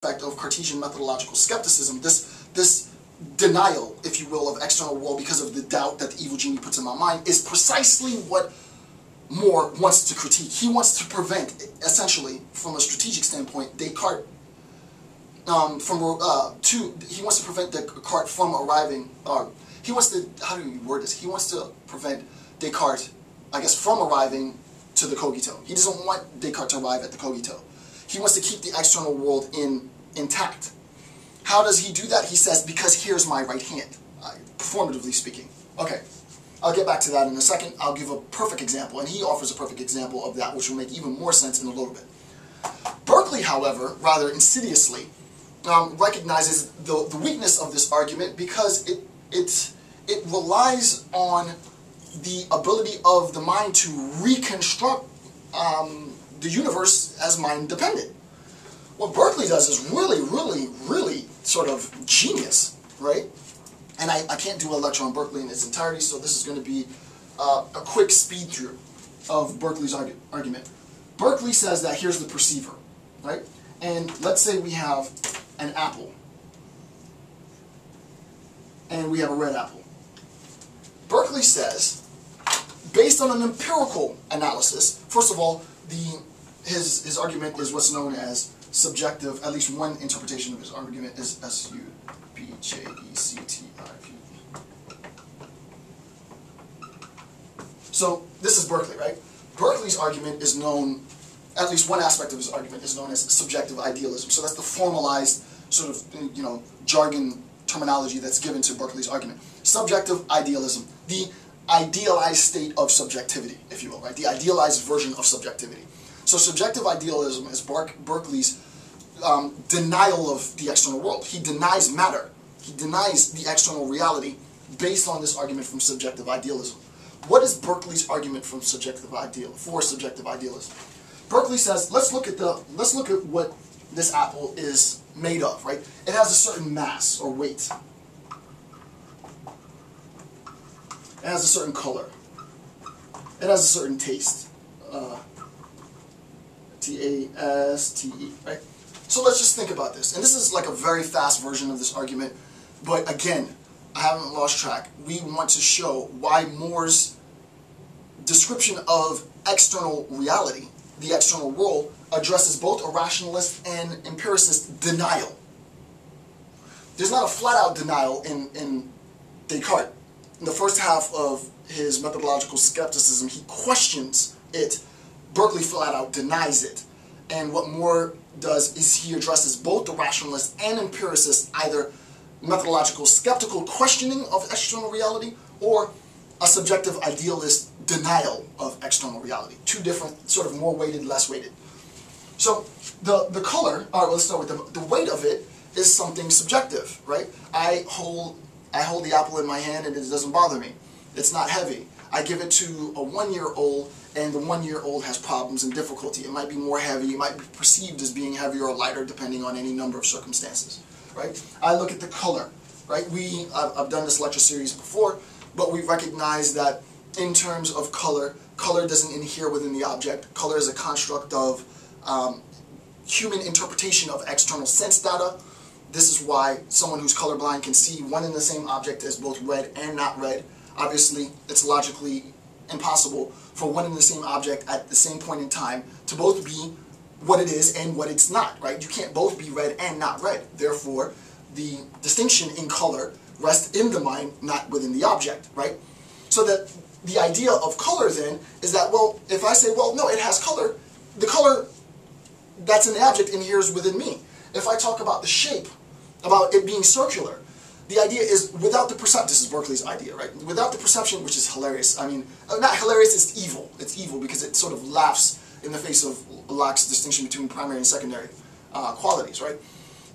aspect of Cartesian methodological skepticism, this denial, if you will, of external world because of the doubt that the evil genie puts in my mind, is precisely what Moore wants to critique. He wants to prevent, essentially, from a strategic standpoint, Descartes he wants to prevent Descartes from arriving, he wants to, how do you word this? He wants to prevent Descartes, I guess, from arriving to the cogito. He doesn't want Descartes to arrive at the cogito. He wants to keep the external world intact. How does he do that? He says, because here's my right hand, performatively speaking. Okay, I'll get back to that in a second. I'll give a perfect example, and he offers a perfect example of that, which will make even more sense in a little bit. Berkeley, however, rather insidiously, recognizes the weakness of this argument because it relies on the ability of the mind to reconstruct the universe as mind-dependent. What Berkeley does is really sort of genius, right? And I can't do a lecture on Berkeley in its entirety, so this is going to be a quick speed-through of Berkeley's argument. Berkeley says that here's the perceiver, right? And let's say we have an apple, and we have a red apple. Berkeley says, based on an empirical analysis, first of all, his argument is what's known as subjective. At least one interpretation of his argument is subjective. So this is Berkeley, right? Berkeley's argument is known, at least one aspect of his argument is known as subjective idealism. So that's the formalized sort of, jargon terminology that's given to Berkeley's argument. Subjective idealism, the idealized state of subjectivity, if you will, right? The idealized version of subjectivity. So subjective idealism is Berkeley's denial of the external world. He denies matter. He denies the external reality based on this argument from subjective idealism. What is Berkeley's argument for subjective idealism? Berkeley says, let's look at what this apple is made of, right? It has a certain mass or weight. It has a certain color. It has a certain taste. T-A-S-T-E, right? So let's just think about this. And this is like a very fast version of this argument, but again, I haven't lost track. We want to show why Moore's description of external reality, the external world, addresses both a rationalist and empiricist denial. There's not a flat-out denial in Descartes. In the first half of his methodological skepticism, he questions it. Berkeley flat-out denies it. And what Moore does is he addresses both the rationalist and empiricist, either methodological skeptical questioning of external reality or a subjective idealist denial of external reality. Two different, sort of more weighted, less weighted. So the color, all right, let's start with the weight of it is something subjective, right? I hold the apple in my hand and it doesn't bother me. It's not heavy. I give it to a 1-year-old and the 1-year-old has problems and difficulty. It might be more heavy, it might be perceived as being heavier or lighter depending on any number of circumstances, right? I look at the color, right? I've done this lecture series before, but we recognize that in terms of color, color doesn't inhere within the object. Color is a construct of human interpretation of external sense data. This is why someone who's colorblind can see one and the same object as both red and not red. Obviously, it's logically impossible for one and the same object at the same point in time to both be what it is and what it's not, right? You can't both be red and not red. Therefore, the distinction in color rests in the mind, not within the object, right? So that the idea of color then is that, well, if I say, well, no, it has color, the color that's in the object inheres within me. If I talk about the shape, about it being circular, the idea is without the perception, this is Berkeley's idea, right? Without the perception, which is hilarious. I mean, not hilarious, it's evil. It's evil because it sort of laughs in the face of Locke's distinction between primary and secondary qualities, right?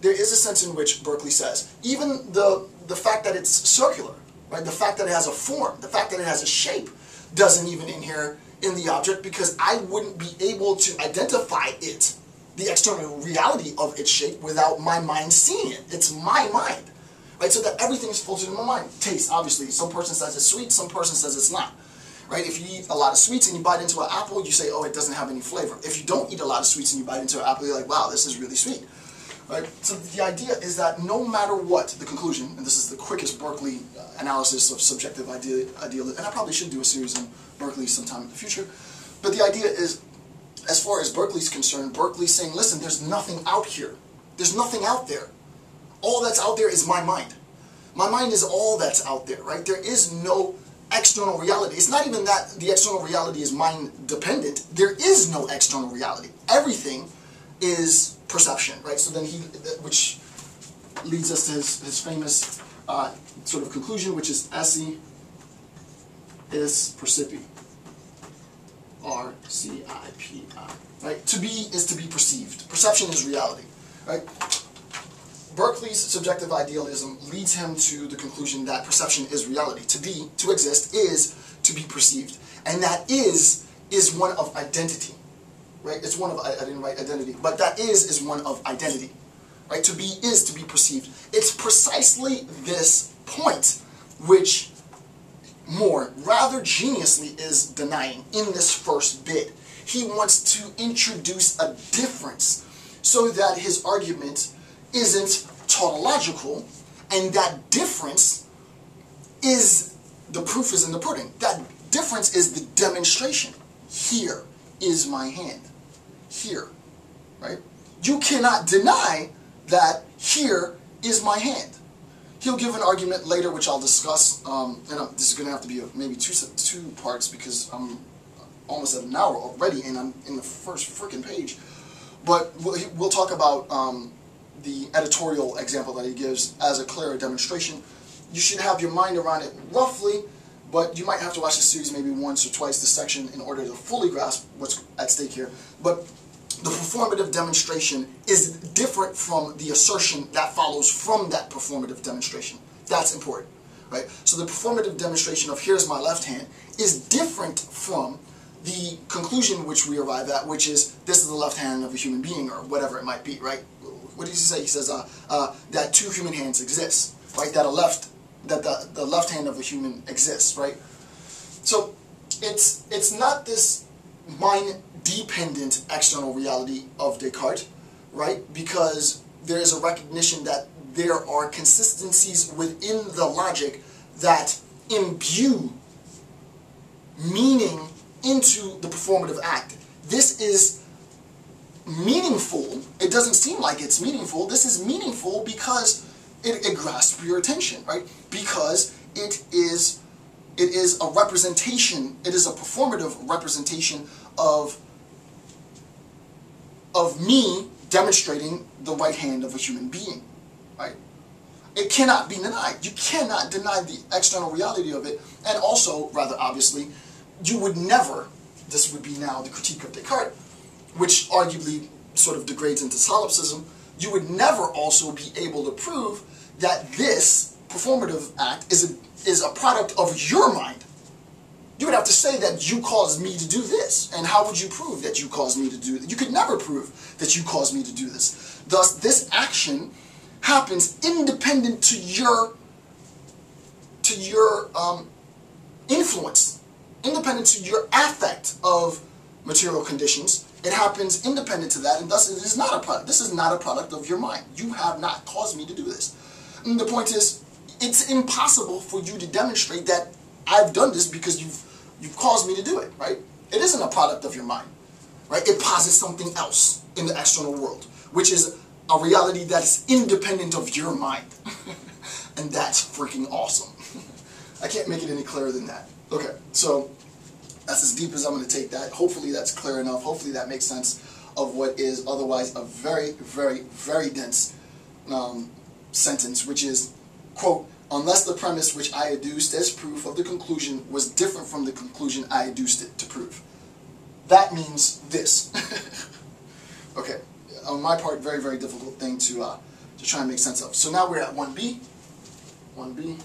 There is a sense in which Berkeley says, even the fact that it's circular, right? The fact that it has a form, the fact that it has a shape, doesn't even inhere in the object because I wouldn't be able to identify it, the external reality of its shape, without my mind seeing it. It's my mind. Right, so that everything is filtered in my mind. Taste, obviously. Some person says it's sweet, some person says it's not. Right? If you eat a lot of sweets and you bite into an apple, you say, oh, it doesn't have any flavor. If you don't eat a lot of sweets and you bite into an apple, you're like, wow, this is really sweet. Right? So the idea is that no matter what the conclusion, and this is the quickest Berkeley analysis of subjective idealism, and I probably should do a series on Berkeley sometime in the future, but the idea is, as far as Berkeley's concerned, Berkeley's saying, listen, there's nothing out here. There's nothing out there. All that's out there is my mind. My mind is all that's out there, right? There is no external reality. It's not even that the external reality is mind dependent. There is no external reality. Everything is perception, right? So then which leads us to his famous sort of conclusion, which is esse is percipi. R-C-I-P-I. Right? To be is to be perceived. Perception is reality. Right? Berkeley's subjective idealism leads him to the conclusion that perception is reality. To be, to exist, is to be perceived. And that is one of identity. Right? It's one of, I didn't write identity, but that is one of identity. Right? To be is to be perceived. It's precisely this point which Moore rather geniusly is denying in this first bit. He wants to introduce a difference so that his argument isn't tautological, and that difference is, the proof is in the pudding. That difference is the demonstration. Here is my hand. Here, right? You cannot deny that here is my hand. He'll give an argument later, which I'll discuss, and this is going to have to be maybe two parts because I'm almost at an hour already, and I'm in the first freaking page. But we'll talk about the editorial example that he gives as a clearer demonstration. You should have your mind around it roughly, but you might have to watch the series maybe once or twice this section in order to fully grasp what's at stake here. But the performative demonstration is different from the assertion that follows from that performative demonstration. That's important, right? So the performative demonstration of here's my left hand is different from the conclusion which we arrive at, which is this is the left hand of a human being, or whatever it might be, right? What does he say? He says that two human hands exist, right? That the left hand of a human exists, right? So it's not this mind-dependent external reality of Descartes, right? Because there is a recognition that there are consistencies within the logic that imbue meaning into the performative act. This is meaningful. It doesn't seem like it's meaningful. This is meaningful because it grasps your attention, right? Because it is a representation, it is a performative representation of me demonstrating the right hand of a human being, right? It cannot be denied. You cannot deny the external reality of it. And also, rather obviously, you would never, this would be now the critique of Descartes, which arguably sort of degrades into solipsism, you would never also be able to prove that this performative act is a product of your mind. You would have to say that you caused me to do this. And how would you prove that you caused me to do it? You could never prove that you caused me to do this. Thus, this action happens independent to your influence, independent to your affect of material conditions. It happens independent to that, and thus it is not a product. This is not a product of your mind. You have not caused me to do this. And the point is, it's impossible for you to demonstrate that I've done this because you've caused me to do it, right? It isn't a product of your mind, right? It posits something else in the external world, which is a reality that's independent of your mind. And that's freaking awesome. I can't make it any clearer than that. Okay, so that's as deep as I'm going to take that. Hopefully that's clear enough. Hopefully that makes sense of what is otherwise a very, very, very dense sentence, which is, quote, unless the premise which I adduced as proof of the conclusion was different from the conclusion I adduced it to prove. That means this. Okay, on my part, very, very difficult thing to try and make sense of. So now we're at 1b. 1b.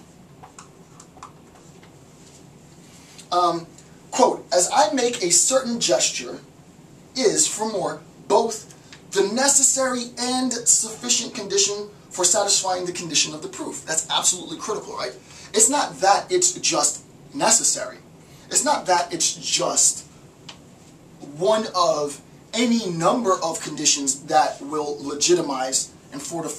Quote, as I make a certain gesture is, for Moore, both the necessary and sufficient condition for satisfying the condition of the proof. That's absolutely critical, right? It's not that it's just necessary. It's not that it's just one of any number of conditions that will legitimize and 4 to